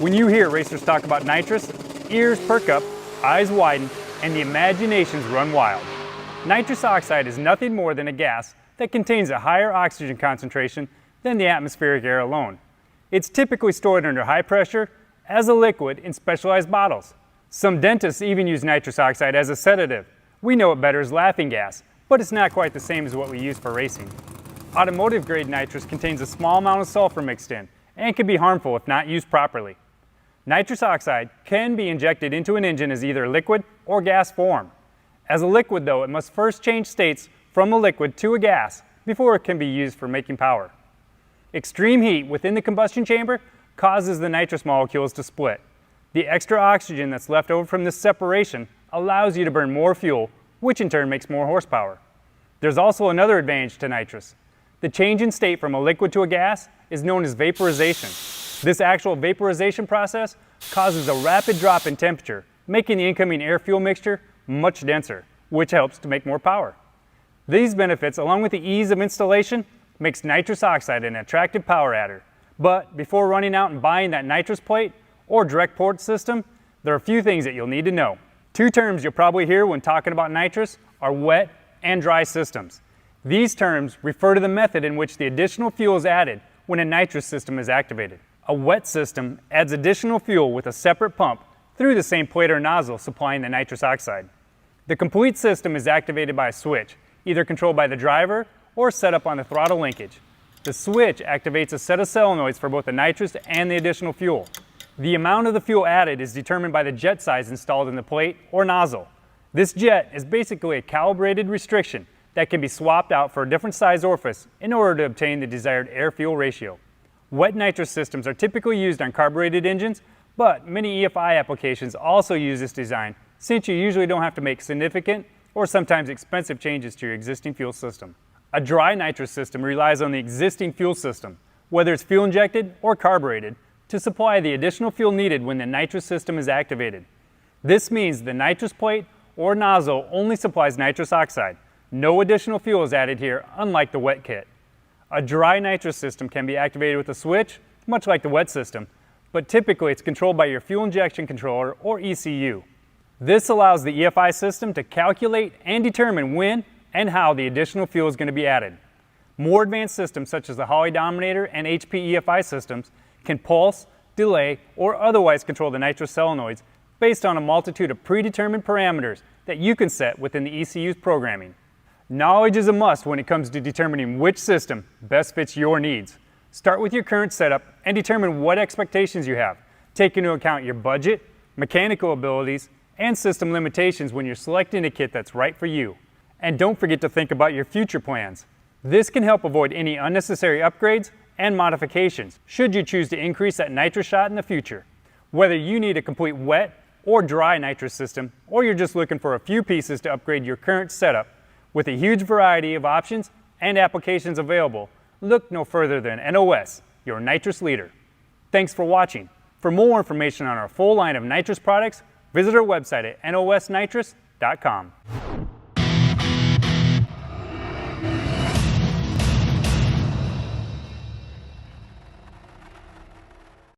When you hear racers talk about nitrous, ears perk up, eyes widen, and the imaginations run wild. Nitrous oxide is nothing more than a gas that contains a higher oxygen concentration than the atmospheric air alone. It's typically stored under high pressure as a liquid in specialized bottles. Some dentists even use nitrous oxide as a sedative. We know it better as laughing gas, but it's not quite the same as what we use for racing. Automotive grade nitrous contains a small amount of sulfur mixed in and can be harmful if not used properly. Nitrous oxide can be injected into an engine as either liquid or gas form. As a liquid though, it must first change states from a liquid to a gas before it can be used for making power. Extreme heat within the combustion chamber causes the nitrous molecules to split. The extra oxygen that's left over from this separation allows you to burn more fuel, which in turn makes more horsepower. There's also another advantage to nitrous. The change in state from a liquid to a gas is known as vaporization. This actual vaporization process causes a rapid drop in temperature, making the incoming air-fuel mixture much denser, which helps to make more power. These benefits, along with the ease of installation, makes nitrous oxide an attractive power adder. But before running out and buying that nitrous plate or direct port system, there are a few things that you'll need to know. Two terms you'll probably hear when talking about nitrous are wet and dry systems. These terms refer to the method in which the additional fuel is added when a nitrous system is activated. A wet system adds additional fuel with a separate pump through the same plate or nozzle supplying the nitrous oxide. The complete system is activated by a switch, either controlled by the driver or set up on the throttle linkage. The switch activates a set of solenoids for both the nitrous and the additional fuel. The amount of the fuel added is determined by the jet size installed in the plate or nozzle. This jet is basically a calibrated restriction that can be swapped out for a different size orifice in order to obtain the desired air-fuel ratio. Wet nitrous systems are typically used on carbureted engines, but many EFI applications also use this design since you usually don't have to make significant or sometimes expensive changes to your existing fuel system. A dry nitrous system relies on the existing fuel system, whether it's fuel injected or carbureted, to supply the additional fuel needed when the nitrous system is activated. This means the nitrous plate or nozzle only supplies nitrous oxide. No additional fuel is added here, unlike the wet kit. A dry nitrous system can be activated with a switch, much like the wet system, but typically it's controlled by your fuel injection controller or ECU. This allows the EFI system to calculate and determine when and how the additional fuel is going to be added. More advanced systems such as the Holley Dominator and HP EFI systems can pulse, delay, or otherwise control the nitrous solenoids based on a multitude of predetermined parameters that you can set within the ECU's programming. Knowledge is a must when it comes to determining which system best fits your needs. Start with your current setup and determine what expectations you have. Take into account your budget, mechanical abilities, and system limitations when you're selecting a kit that's right for you. And don't forget to think about your future plans. This can help avoid any unnecessary upgrades and modifications should you choose to increase that nitrous shot in the future. Whether you need a complete wet or dry nitrous system, or you're just looking for a few pieces to upgrade your current setup, with a huge variety of options and applications available, look no further than NOS, your nitrous leader. Thanks for watching. For more information on our full line of nitrous products, visit our website at nosnitrous.com.